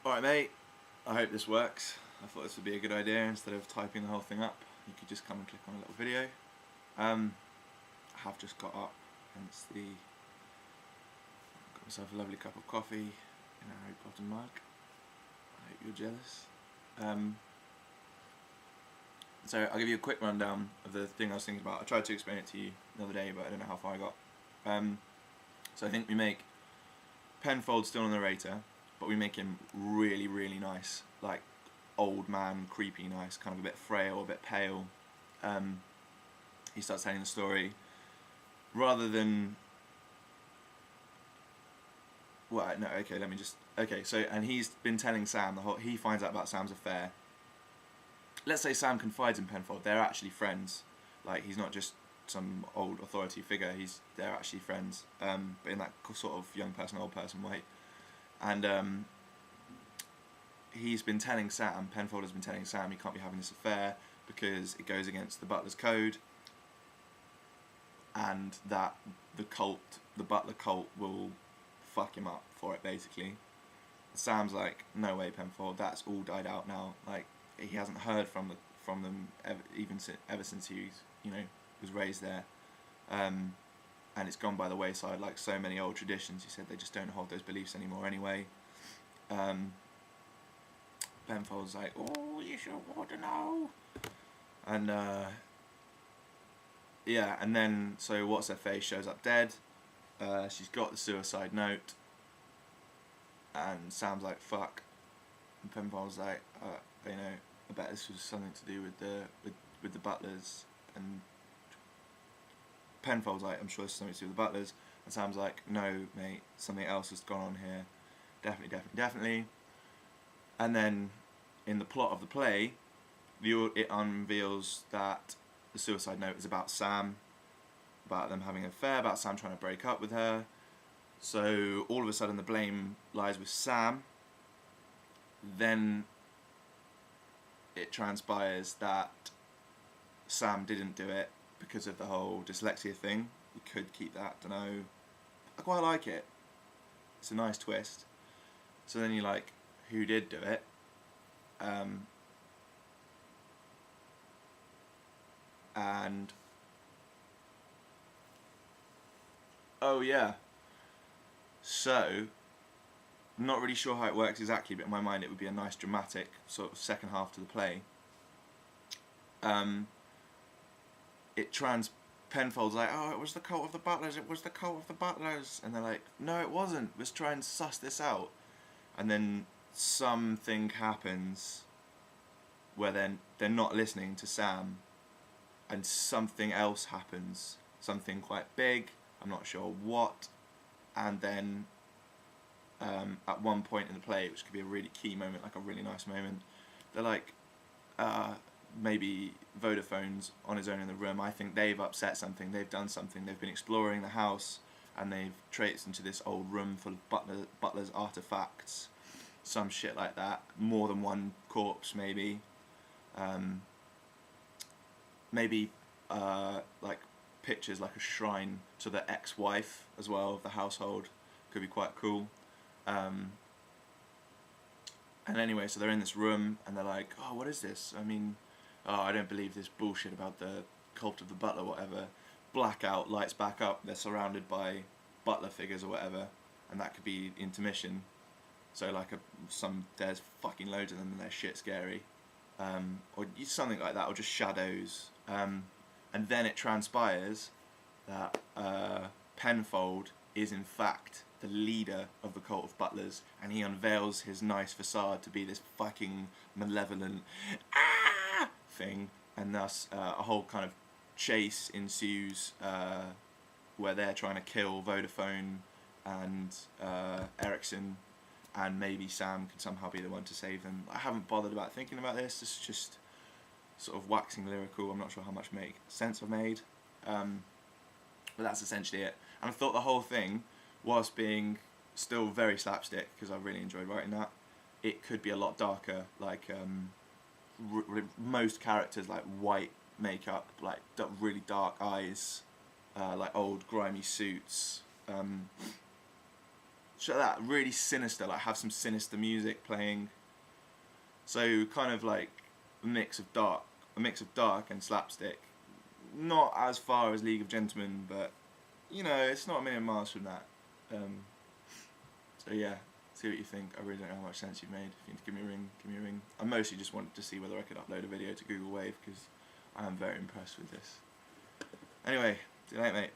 Alright mate, I hope this works. I thought this would be a good idea. Instead of typing the whole thing up, you could just come and click on a little video. I have just got up, hence the... got myself a lovely cup of coffee in a Harry Potter mug. I hope you're jealous. So I'll give you a quick rundown of the thing I was thinking about. I tried to explain it to you the other day, but I don't know how far I got. So I think we make Penfold still a narrator, but we make him really, really nice, like old man, creepy nice, kind of a bit frail, a bit pale. He starts telling the story rather than... well, no, okay, let me just... okay, so, and he's been telling Sam, he finds out about Sam's affair. Let's say Sam confides in Penfold, they're actually friends. Like, he's not just some old authority figure, they're actually friends, but in that sort of young person, old person way. And he's been telling Sam, Penfold has been telling Sam he can't be having this affair because it goes against the butler's code, and that the butler cult will fuck him up for it, basically. Sam's like, no way Penfold, that's all died out now. Like, he hasn't heard from them ever since he was raised there, and it's gone by the wayside like so many old traditions. He said they just don't hold those beliefs anymore anyway. Penfold's like, oh, you should want to know. And yeah, and then so what's her face shows up dead. She's got the suicide note, and Sam's like, fuck. And Penfold's like, I bet this was something to do with the butlers. And Penfold's like, I'm sure this is something to do with the butlers. And Sam's like, no mate, something else has gone on here. Definitely. And then in the plot of the play, it unveils that the suicide note is about Sam, about them having an affair, about Sam trying to break up with her. So all of a sudden the blame lies with Sam. Then it transpires that Sam didn't do it because of the whole dyslexia thing. We could keep that, dunno. I quite like it. It's a nice twist. So then you're like, who did do it? And oh yeah, so not really sure how it works exactly, but in my mind it would be a nice dramatic sort of second half to the play. Penfold's like, oh, it was the cult of the butlers, it was the cult of the butlers, and they're like, no it wasn't, let's try and suss this out. And then something happens where they're not listening to Sam, and something else happens, something quite big, I'm not sure what, and then at one point in the play, which could be a really key moment, like a really nice moment, they're like, maybe Vodafone's on his own in the room, I think they've upset something, they've done something, they've been exploring the house, and they've traipsed into this old room full of butler's artefacts, some shit like that, more than one corpse maybe, maybe like pictures, like a shrine to the ex-wife as well of the household, could be quite cool. And anyway, so they're in this room and they're like, oh, what is this? I mean, oh, I don't believe this bullshit about the cult of the butler, whatever. Blackout, lights back up, they're surrounded by butler figures or whatever, and that could be intermission. So like there's fucking loads of them and they're shit scary. Or something like that, or just shadows. And then it transpires that Penfold is in fact the leader of the cult of butlers, and he unveils his nice facade to be this fucking malevolent thing, and thus a whole kind of chase ensues where they're trying to kill Vodafone and Ericsson, and maybe Sam can somehow be the one to save them. I haven't bothered about thinking about this, it's just sort of waxing lyrical, I'm not sure how much sense I've made, but that's essentially it. And I thought the whole thing, whilst being still very slapstick, because I really enjoyed writing that, it could be a lot darker, like most characters, like white makeup, like really dark eyes, like old grimy suits, show that really sinister, like have some sinister music playing. So kind of like a mix of dark and slapstick. Not as far as League of Gentlemen, but you know, it's not a million miles from that. So yeah, see what you think. I really don't know how much sense you've made. If you need to give me a ring, give me a ring. I mostly just wanted to see whether I could upload a video to Google Wave, because I am very impressed with this. Anyway, see you later, mate.